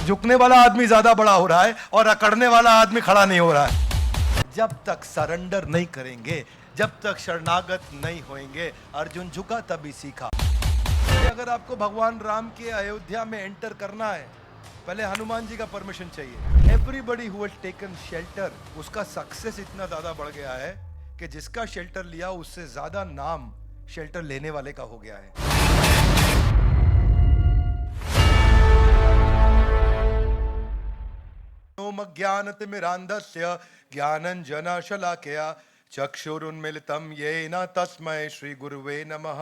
झुकने वाला आदमी ज्यादा बड़ा हो रहा है और अकड़ने वाला आदमी खड़ा नहीं हो रहा है। जब तक सरेंडर नहीं करेंगे, जब तक शरणागत नहीं होंगे, अर्जुन झुका तभी सीखा। अगर आपको भगवान राम के अयोध्या में एंटर करना है, पहले हनुमान जी का परमिशन चाहिए। Everybody who has taken shelter, उसका सक्सेस इतना ज्यादा बढ़ गया है कि जिसका शेल्टर लिया उससे ज्यादा नाम शेल्टर लेने वाले का हो गया है। ज्ञानतिमिरान्धस्य ज्ञानञ्जनशलाकया चक्षुरुन्मीलितं येन तस्मै श्री गुरुवे नमः।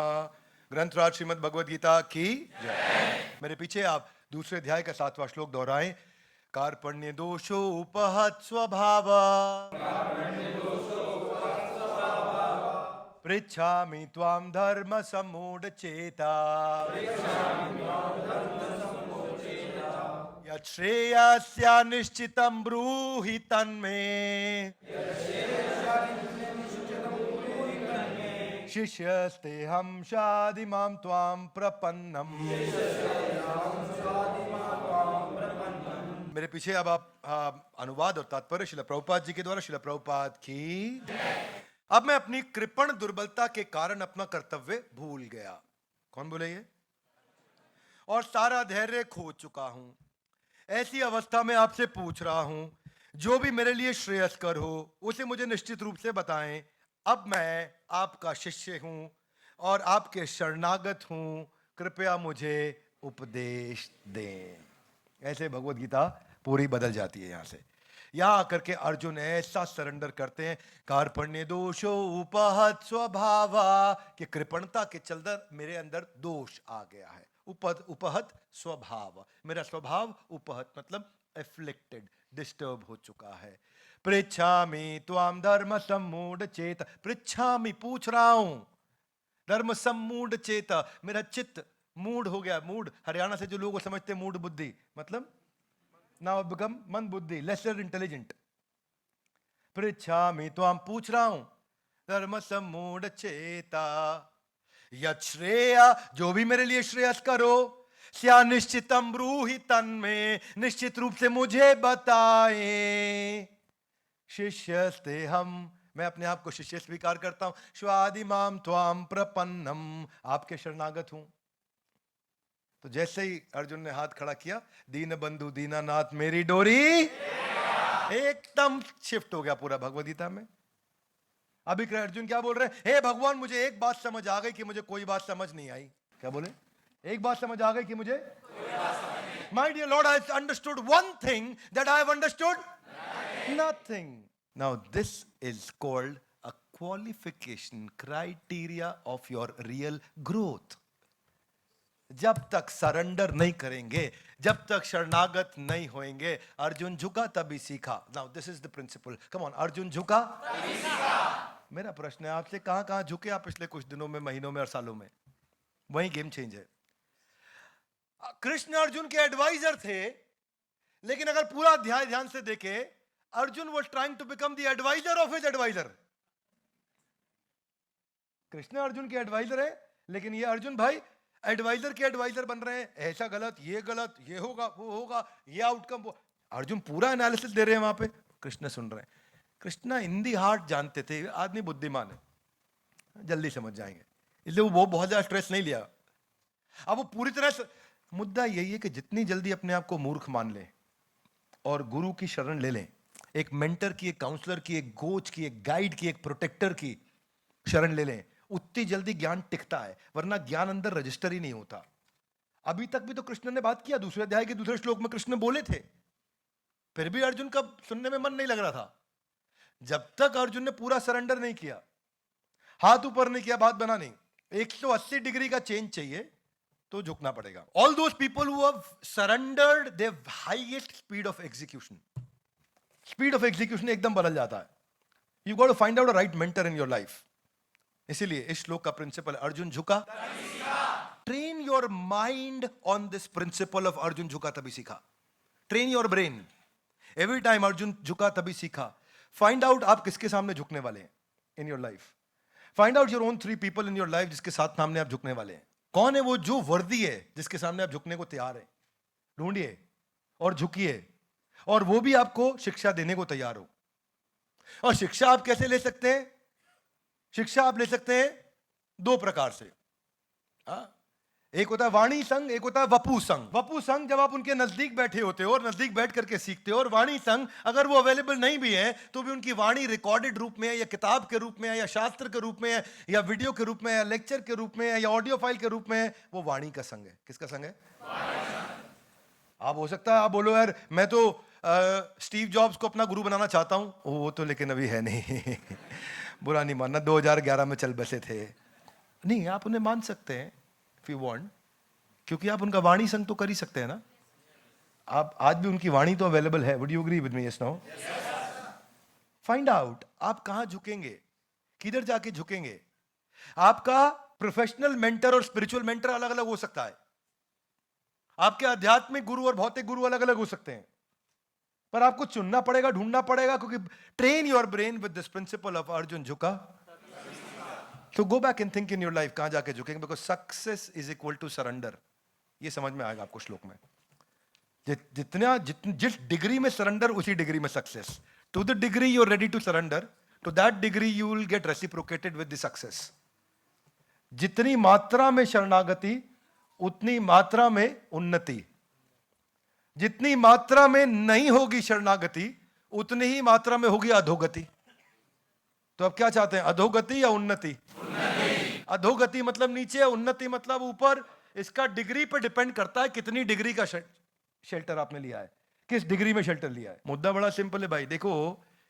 ग्रंथराज श्रीमद् भगवद गीता की जय। मेरे पीछे आप दूसरे अध्याय का 7वां श्लोक दोहराएं। कार्पण्य दोषो उपहत स्वभाव पृच्छामि त्वां धर्म सम्मूढ़ चेता यच्छ्रेयस्या निश्चितं ब्रूहि तन्मे शिष्यस्तेऽहं शाधिमां त्वां प्रपन्नम्। मेरे पीछे अब आप अनुवाद और तात्पर्य श्रील प्रभुपाद जी के द्वारा। श्रील प्रभुपाद की। अब मैं अपनी कृपण दुर्बलता के कारण अपना कर्तव्य भूल गया। कौन बोले ये? और सारा धैर्य खो चुका हूं। ऐसी अवस्था में आपसे पूछ रहा हूं, जो भी मेरे लिए श्रेयस्कर हो उसे मुझे निश्चित रूप से बताएं। अब मैं आपका शिष्य हूं और आपके शरणागत हूं, कृपया मुझे उपदेश दें। ऐसे भगवत गीता पूरी बदल जाती है। यहां से यहां आकर के अर्जुन ऐसा सरेंडर करते हैं, कार्पण्य दोषो उपहत स्वभावा, कि कृपणता के चलते मेरे अंदर दोष आ गया है। उपहत स्वभाव, मेरा स्वभाव उपहत मतलब एफ्लिक्टेड, डिस्टर्ब हो चुका है। पृच्छामि त्वाम धर्म सम्मूढ़ चेत, पृच्छामि पूछ रहा हूं, धर्म सम्मूढ़ चेत, मेरा चित्त मूड हो गया। मूड हरियाणा से जो लोग समझते मूड बुद्धि, मतलब नाउ बिकम मन बुद्धि, लेसर इंटेलिजेंट। पृच्छामि त्वाम पूछ रहा हूं, धर्म सम्मूढ़ चेता यच्छ्रेया, जो भी मेरे लिए श्रेयस्कर हो, स्या निश्चितम ब्रूहि तन्मे, निश्चित रूप से मुझे बताएं। शिष्यस्ते हम, मैं अपने आप को शिष्य स्वीकार करता हूं। स्वादिमाम त्वाम प्रपन्नम, आपके शरणागत हूं। तो जैसे ही अर्जुन ने हाथ खड़ा किया, दीन बंधु दीनानाथ मेरी डोरी, एकदम शिफ्ट हो गया पूरा भगवद गीता में। अभी अर्जुन क्या बोल रहे हैं? हे भगवान, मुझे एक बात समझ आ गई कि मुझे कोई बात समझ नहीं आई। क्या बोले? एक बात समझ आ गई कि मुझे my dear lord, I have understood one thing that I have understood nothing. Now this is called a qualification criteria of your real growth. जब तक सरेंडर नहीं करेंगे, जब तक शरणागत नहीं होंगे, अर्जुन झुका तभी सीखा। Now this is the principle. Come on, Arjun झुका तभी सीखा। मेरा प्रश्न है आपसे, कहां कहां झुके आप पिछले कुछ दिनों में, महीनों में और सालों में? वही गेम चेंज है। कृष्ण अर्जुन के एडवाइजर थे, लेकिन अगर पूरा अध्याय ध्यान से देखे, Arjun was trying to become the advisor of his advisor. Krishna Arjun के एडवाइजर है, लेकिन ये अर्जुन भाई एडवाइजर के एडवाइजर बन रहे हैं। ऐसा गलत, ये होगा, वो होगा, ये आउटकम, वो। अर्जुन पूरा एनालिसिस दे रहे हैं वहां पे, कृष्ण सुन रहे हैं। कृष्ण इन दी हार्ट जानते थे आदमी बुद्धिमान है, जल्दी समझ जाएंगे, इसलिए वो बहुत ज्यादा स्ट्रेस नहीं लिया। अब वो पूरी तरह से, मुद्दा यही है कि जितनी जल्दी अपने आप को मूर्ख मान लें और गुरु की शरण ले लें, एक मेंटर की, एक काउंसलर की, एक कोच की, एक गाइड की, एक प्रोटेक्टर की शरण ले लें, उतनी जल्दी ज्ञान टिकता है। वरना ज्ञान अंदर रजिस्टर ही नहीं होता। अभी तक भी तो कृष्ण ने बात किया, दूसरे अध्याय के दूसरे श्लोक में कृष्ण बोले थे, फिर भी अर्जुन का सुनने में मन नहीं लग रहा था। जब तक अर्जुन ने पूरा सरेंडर नहीं किया, हाथ ऊपर नहीं किया, बात बना नहीं। 180 डिग्री का चेंज चाहिए तो झुकना पड़ेगा। All those people who have surrendered, they have highest speed of execution. Speed of execution एकदम बदल जाता है। You got to find out a right mentor in your life. इसीलिए इस श्लोक का प्रिंसिपल, अर्जुन झुका, train your mind on this principle of Arjun झुका तभी सीखा। Train your brain every time, Arjun झुका तभी सीखा। फाइंड आउट आप किसके सामने झुकने वाले हैं इन your life. Find out your own 3 people in your life जिसके साथ सामने आप झुकने वाले हैं। कौन है वो जो वर्दी है जिसके सामने आप झुकने को तैयार है? ढूंढिए और झुकिए, और वो भी आपको शिक्षा देने को तैयार हो। और शिक्षा आप कैसे ले सकते हैं? शिक्षा आप ले सकते हैं दो प्रकार से। एक होता है वाणी संघ, एक होता है वपू संघ। वपू संघ जब आप उनके नजदीक बैठे होते हो और नजदीक बैठ करके सीखते हो, और वाणी संघ अगर वो अवेलेबल नहीं भी है तो भी उनकी वाणी रिकॉर्डेड रूप में है, या किताब के रूप में है, या शास्त्र के रूप में है, या वीडियो के रूप में है, या लेक्चर के रूप में है, या ऑडियो फाइल के रूप में है, वो वाणी का संघ है। किसका संघ है? आप हो सकता है आप बोलो यार मैं तो स्टीव जॉब्स को अपना गुरु बनाना चाहता हूं, वो तो लेकिन अभी है नहीं। बुरा नहीं मानना, 2011 में चल बसे थे। नहीं, आप उन्हें मान सकते हैं इफ यू वांट, क्योंकि आप उनका वाणी संग तो कर ही सकते हैं ना। आप आज भी उनकी वाणी तो अवेलेबल है। Would you agree with me? Yes no? Find out आप कहां झुकेंगे, किधर जाके झुकेंगे। आपका प्रोफेशनल मेंटर और स्पिरिचुअल मेंटर अलग अलग हो सकता है। आपके आध्यात्मिक गुरु और भौतिक गुरु अलग अलग हो सकते हैं, पर आपको चुनना पड़ेगा, ढूंढना पड़ेगा, क्योंकि train your brain with this principle of Arjun झुका। तो go back and think in your life, कहां जाके झुकेंगे, because success is equal to surrender. ये समझ में आएगा आपको श्लोक में। जिस डिग्री में सरेंडर, उसी डिग्री में success. To the degree you are ready to surrender, to that degree you will get reciprocated with the success. जितनी मात्रा में शरणागति उतनी मात्रा में उन्नति। जितनी मात्रा में नहीं होगी शरणागति उतनी ही मात्रा में होगी अधोगति। तो अब क्या चाहते हैं, अधोगति या उन्नति? अधोगति मतलब नीचे, उन्नति मतलब ऊपर। इसका डिग्री पे डिपेंड करता है कितनी डिग्री का शेल्टर आपने लिया है, किस डिग्री में शेल्टर लिया है। मुद्दा बड़ा सिंपल है भाई। देखो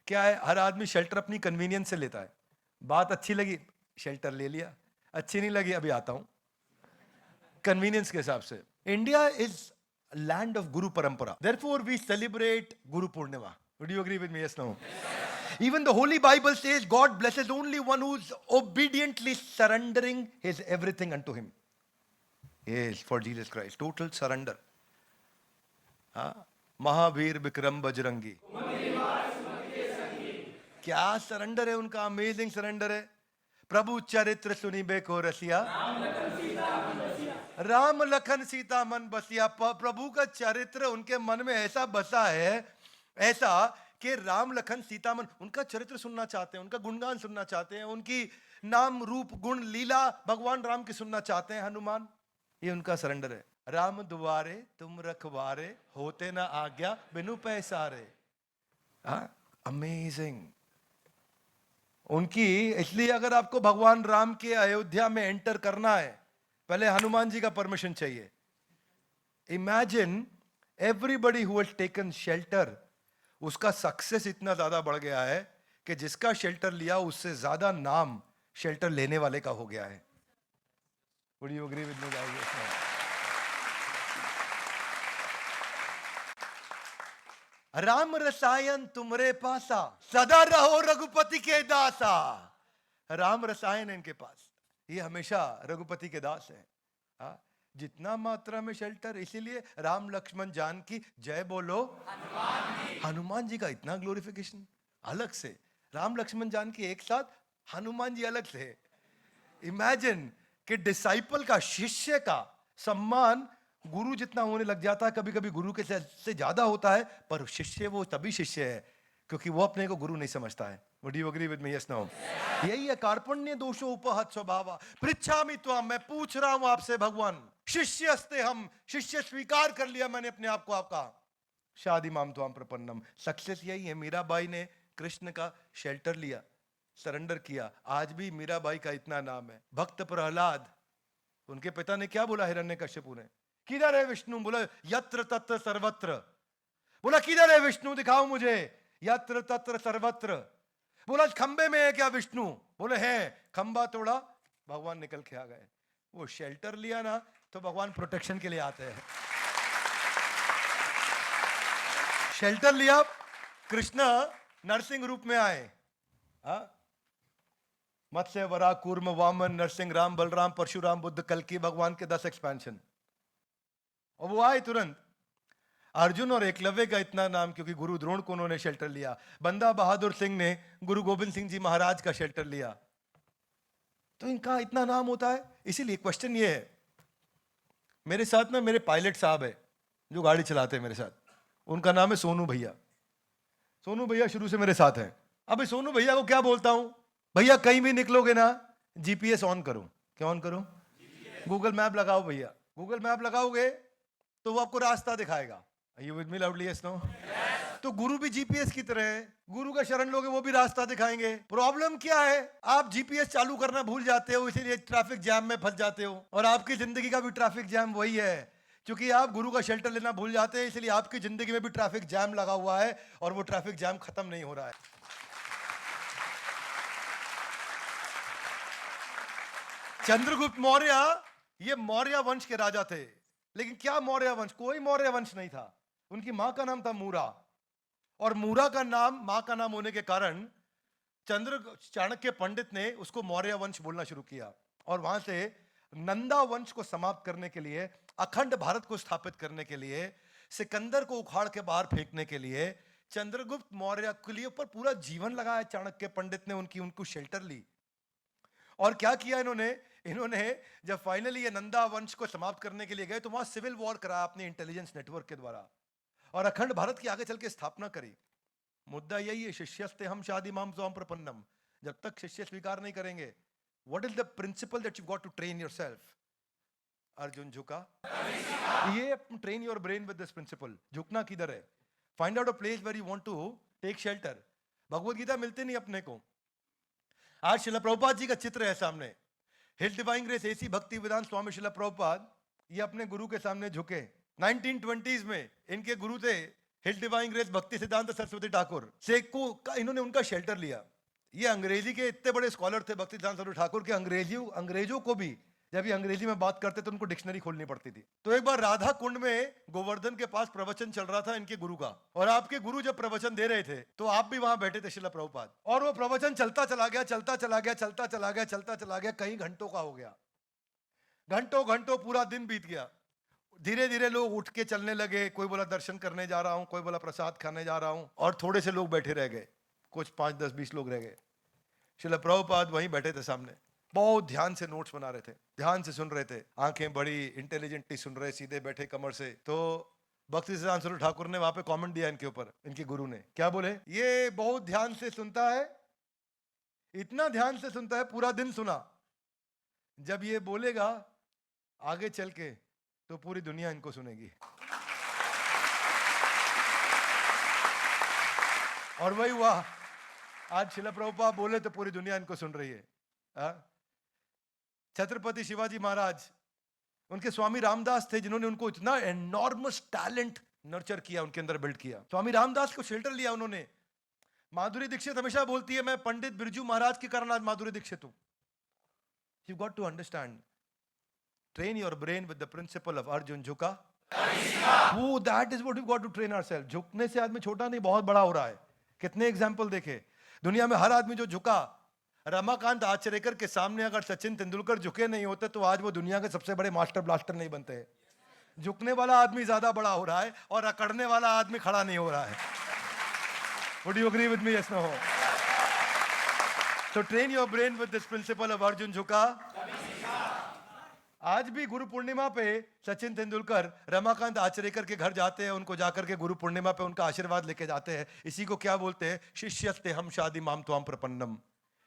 क्या है, हर आदमी शेल्टर अपनी कन्वीनियंस से लेता है। बात अच्छी लगी शेल्टर ले लिया, अच्छी नहीं लगी अभी आता हूं, कन्वीनियंस के हिसाब से। इंडिया इज लैंड ऑफ गुरु परंपरा, therefore we celebrate Guru Purnima. Would you agree with me? Yes, no? Even the Holy Bible says God blesses only one who's obediently surrendering his everything unto him. Yes, for Jesus Christ, total surrender. Mahavir Vikram Bajrangi, क्या surrender है उनका, amazing surrender है। प्रभु चरित्र सुनिबे को रसिया, राम लखन सीता मन बसिया। प्रभु का चरित्र उनके मन में ऐसा बसा है, ऐसा कि राम लखन सीता मन उनका चरित्र सुनना चाहते हैं, उनका गुणगान सुनना चाहते हैं, उनकी नाम रूप गुण लीला भगवान राम की सुनना चाहते हैं। हनुमान, ये उनका सरेंडर है। राम दुआरे तुम रखवारे, होते ना आज्ञा बिनु पैसारे। अमेजिंग उनकी। इसलिए अगर आपको भगवान राम के अयोध्या में एंटर करना है, पहले हनुमान जी का परमिशन चाहिए। Imagine everybody who has taken shelter, उसका सक्सेस इतना ज्यादा बढ़ गया है कि जिसका शेल्टर लिया उससे ज्यादा नाम शेल्टर लेने वाले का हो गया है। Would you agree with me guys? Ram रसायन तुमरे पासा, सदा रहो रघुपति के दासा। राम रसायन है इनके पास, ये हमेशा रघुपति के दास है। जितना मात्रा में शेल्टर, इसीलिए राम लक्ष्मण जानकी जय बोलो। हनुमान जी का इतना ग्लोरिफिकेशन अलग से, राम लक्ष्मण जानकी एक साथ, हनुमान जी अलग से। इमेजिन कि डिसाइपल का, शिष्य का सम्मान गुरु जितना होने लग जाता है, कभी कभी गुरु के से ज्यादा होता है, पर शिष्य वो तभी शिष्य है क्योंकि वो अपने को गुरु नहीं समझता है। Would you agree with me? Yes, no? यही है कार्पण्य दोषो उपहत स्वभावा। पृच्छामि त्वाम, मैं पूछ रहा हूं आपसे भगवान। शिष्यस्ते हम, शिष्य स्वीकार कर लिया मैंने अपने आप को आपका। शादी माम त्वाम प्रपन्नम। सक्सेस यही है। मीराबाई ने कृष्ण का शेल्टर लिया, सरेंडर किया। आज भी मीराबाई का इतना नाम है। भक्त प्रहलाद, उनके पिता ने क्या बोला हिरण्यकश्यपु ने, किधर है विष्णु? बोला यत्र तत्र सर्वत्र। बोला किधर है विष्णु, दिखाओ मुझे। यत्र तत्र सर्वत्र। बोला खंबे में है क्या विष्णु? बोले हैं। खंबा तोड़ा, भगवान निकल के आ गए। वो शेल्टर लिया ना, तो भगवान प्रोटेक्शन के लिए आते हैं। शेल्टर लिया, कृष्ण नरसिंह रूप में आए। मत्स्य वरा कूर्म वामन नरसिंह राम बलराम परशुराम बुद्ध कल्कि, भगवान के 10 एक्सपेंशन। और वो आए तुरंत। अर्जुन और एकलव्य का इतना नाम क्योंकि गुरु द्रोण को उन्होंने शेल्टर लिया। बंदा बहादुर सिंह ने गुरु गोविंद सिंह जी महाराज का शेल्टर लिया। तो इनका इतना नाम होता है। इसीलिए क्वेश्चन ये है, मेरे साथ ना मेरे पायलट साहब है जो गाड़ी चलाते हैं मेरे साथ, उनका नाम है सोनू भैया। सोनू भैया शुरू से मेरे साथ हैं। अब इस सोनू भैया को क्या बोलता हूं, भैया कहीं भी निकलोगे ना जीपीएस ऑन करो। क्या ऑन करो? गूगल मैप लगाओ भैया। गूगल मैप लगाओगे तो वो आपको रास्ता दिखाएगा। You with me loudly? Yes no? तो गुरु भी जीपीएस की तरह है। गुरु का शरण लोगे वो भी रास्ता दिखाएंगे। प्रॉब्लम क्या है, आप जीपीएस चालू करना भूल जाते हो, इसीलिए ट्रैफिक जैम में फंस जाते हो। और आपकी जिंदगी का भी ट्रैफिक जैम वही है, क्योंकि आप गुरु का शेल्टर लेना भूल जाते हैं, इसलिए आपकी जिंदगी में भी ट्रैफिक जैम लगा हुआ है और वो ट्रैफिक जैम खत्म नहीं हो रहा है। चंद्रगुप्त मौर्य ये मौर्य वंश के राजा थे, लेकिन क्या मौर्य वंश? कोई मौर्य वंश नहीं था। उनकी मां का नाम था मूरा, और मूरा का नाम मां का नाम होने के कारण चाणक्य पंडित ने उसको मौर्य वंश बोलना शुरू किया। और वहां से नंदा वंश को समाप्त करने के लिए, अखंड भारत को स्थापित करने के लिए, सिकंदर को उखाड़ के बाहर फेंकने के लिए चंद्रगुप्त मौर्य के लिए ऊपर पूरा जीवन लगाया चाणक्य पंडित ने। उनको शेल्टर ली। और क्या किया इन्होंने जब फाइनली ये नंदा वंश को समाप्त करने के लिए गए तो वहां सिविल वॉर कराया अपने इंटेलिजेंस नेटवर्क के द्वारा, और अखंड भारत की आगे चल के स्थापना करी। मुद्दा यही है, शिष्यस्ते हम शादी माम स्वाम प्रपन्नम। जब तक शिष्य स्वीकार नहीं करेंगे, what is the principle that you got to train yourself? Arjun झुका। ये train your brain with this principle. झुकना किधर है? Find out a place where you want to take shelter. Bhagavad Gita मिलती नहीं अपने को। आज शिला प्रभुपाद जी का चित्र है सामने। हिल डिवाइन ग्रेस एसी भक्ति वेदांत स्वामी शिला प्रभुपाद ये अपने गुरु के सामने झुके। 1920s में इनके गुरु थे हिल डिवाइन ग्रेस भक्ति सिद्धांत सरस्वती ठाकुर से को इन्होंने उनका शेल्टर लिया। ये अंग्रेजी के इतने बड़े स्कॉलर थे भक्ति सिद्धांत सरस्वती ठाकुर के, अंग्रेजों को भी जब ये अंग्रेजी में बात करते तो उनको डिक्शनरी खोलनी पड़ती थी। तो एक बार राधा कुंड में गोवर्धन के पास प्रवचन चल रहा था इनके गुरु का, और आपके गुरु जब प्रवचन दे रहे थे तो आप भी वहां बैठे थे शिला प्रभुपाद, और वो प्रवचन चलता चला गया, चलता चला गया, चलता चला गया, चलता चला गया, कई घंटों का हो गया। घंटों पूरा दिन बीत गया। धीरे धीरे लोग उठ के चलने लगे। कोई बोला दर्शन करने जा रहा हूं, कोई बोला प्रसाद खाने जा रहा हूं, और थोड़े से लोग बैठे रह गए। कुछ 5, 10, 20 लोग रह गए। शिला प्रभुपाद वहीं बैठे थे सामने, बहुत ध्यान से नोट्स बना रहे थे, ध्यान से सुन रहे थे, आंखें बड़ी इंटेलिजेंटली सुन रहे, सीधे बैठे कमर से। तो भक्ति सिद्धांत सरस्वती ठाकुर ने वहां पे कमेंट दिया इनके ऊपर। इनके गुरु ने क्या बोले? ये बहुत ध्यान से सुनता है, इतना ध्यान से सुनता है, पूरा दिन सुना, जब ये बोलेगा आगे चल के तो पूरी दुनिया इनको सुनेगी। और वही हुआ। आज शिला प्रभुपाद बोले तो पूरी दुनिया इनको सुन रही है। छत्रपति शिवाजी महाराज, उनके स्वामी रामदास थे जिन्होंने उनको इतना एनॉर्मस टैलेंट नर्चर किया, उनके अंदर बिल्ड किया। स्वामी रामदास को शेल्टर लिया उन्होंने। माधुरी दीक्षित हमेशा बोलती है मैं पंडित बिरजू महाराज के कारण आज माधुरी दीक्षित हूं। You got to understand, train your brain with the principle of Arjun झुका। वो that is what we got to train ourselves. झुकने से आदमी छोटा नहीं बहुत बड़ा हो रहा है। कितने एग्जांपल देखे दुनिया में, हर आदमी जो झुका। रमाकांत आचरेकर के सामने अगर सचिन तेंदुलकर झुके नहीं होते तो आज वो दुनिया के सबसे बड़े मास्टर ब्लास्टर नहीं बनते। झुकने वाला आदमी ज्यादा बड़ा हो रहा है और अकड़ने वाला आदमी खड़ा नहीं हो रहा है। Would you agree with me? Yes, no? So train your brain with this principle of Arjun झुका। आज भी गुरु पूर्णिमा पे सचिन तेंदुलकर रमाकांत आचरेकर के घर जाते हैं, उनको जाकर के गुरु पूर्णिमा पे उनका आशीर्वाद लेके जाते हैं। इसी को क्या बोलते हैं? शिष्यस्ते हम शादी माम त्वाम प्रपन्नम,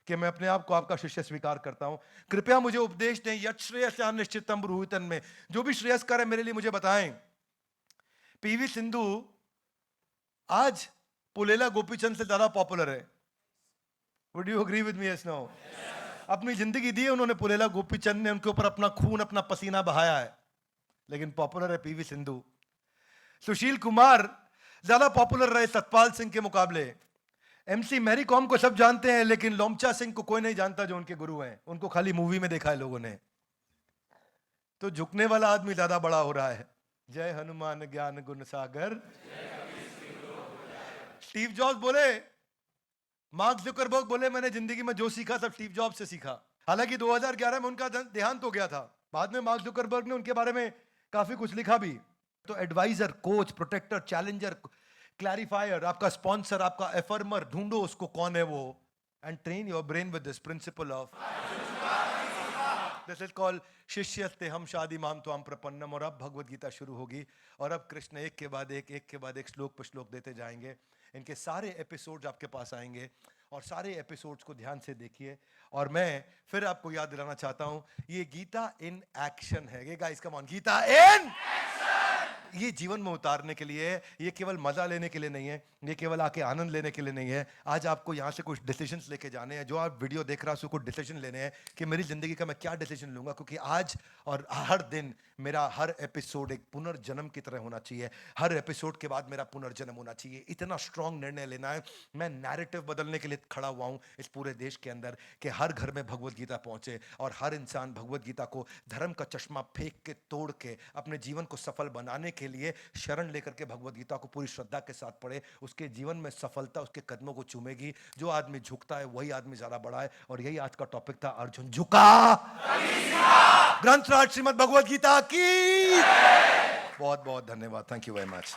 कि मैं अपने आप को आपका शिष्य स्वीकार करता हूं। कृपया मुझे उपदेश दें, यत् श्रेयस्या निश्चितम ब्रूहितन में, जो भी श्रेयस्कर है मेरे लिए मुझे बताएं। पीवी सिंधु आज पुलेला गोपीचंद से ज्यादा पॉपुलर है। Would you agree with me? Yes, no? अपनी जिंदगी दी है उन्होंने, पुलेला गोपीचंद ने उनके ऊपर अपना खून अपना पसीना बहाया है, लेकिन पॉपुलर है पीवी सिंधु। सुशील कुमार ज्यादा पॉपुलर रहे सतपाल सिंह के मुकाबले। एमसी मैरी कॉम को सब जानते हैं, लेकिन लोमचा सिंह को कोई नहीं जानता जो उनके गुरु हैं। उनको खाली मूवी में देखा है लोगों ने। तो झुकने वाला आदमी ज्यादा बड़ा हो रहा है। जय हनुमान ज्ञान गुण सागर। स्टीव जॉब्स बोले, मार्क जुकरबर्ग बोले मैंने जिंदगी में जो सीखा सब स्टीव जॉब्स से सीखा। हालांकि 2011 में उनका देहांत हो गया था। बाद में मार्क जुकरबर्ग ने उनके बारे में काफी कुछ लिखा भी। तो adviser, coach, protector, challenger, clarifier, आपका स्पॉन्सर, आपका एफर्मर, ढूंढो उसको कौन है वो, and train your brain with this principle of. This is called शिष्यस्ते हम शादी माम त्वाम प्रपन्नम। और अब भगवत गीता शुरू होगी और अब कृष्ण एक के बाद एक श्लोक पर श्लोक देते जाएंगे। इनके सारे एपिसोड्स आपके पास आएंगे और सारे एपिसोड्स को ध्यान से देखिए। और मैं फिर आपको याद दिलाना चाहता हूं, ये गीता इन एक्शन है। ये गाइस कम ऑन, गीता इन, ये जीवन में उतारने के लिए है। ये केवल मजा लेने के लिए नहीं है, ये केवल आके आनंद लेने के लिए नहीं है। आज आपको यहाँ से कुछ डिसीजंस लेके जाने हैं। जो आप वीडियो देख रहा है, कुछ डिसीजन लेने हैं कि मेरी जिंदगी का मैं क्या डिसीजन लूंगा, क्योंकि आज और हर दिन मेरा हर एपिसोड एक पुनर्जन्म की तरह होना चाहिए। हर एपिसोड के बाद मेरा पुनर्जन्म होना चाहिए। इतना स्ट्रांग निर्णय लेना है। मैं नैरेटिव बदलने के लिए खड़ा हुआ हूं इस पूरे देश के अंदर कि हर घर में भगवत गीता पहुंचे और हर इंसान भगवत गीता को धर्म का चश्मा फेंक के तोड़ के अपने जीवन को सफल बनाने के लिए शरण लेकर के भगवत गीता को पूरी श्रद्धा के साथ पढ़े। उसके जीवन में सफलता उसके कदमों को चूमेगी। जो आदमी झुकता है वही आदमी ज्यादा बड़ा है। और यही आज का टॉपिक था, अर्जुन झुका। ग्रंथराज श्रीमद् भगवत गीता की बहुत बहुत धन्यवाद। Thank you very much.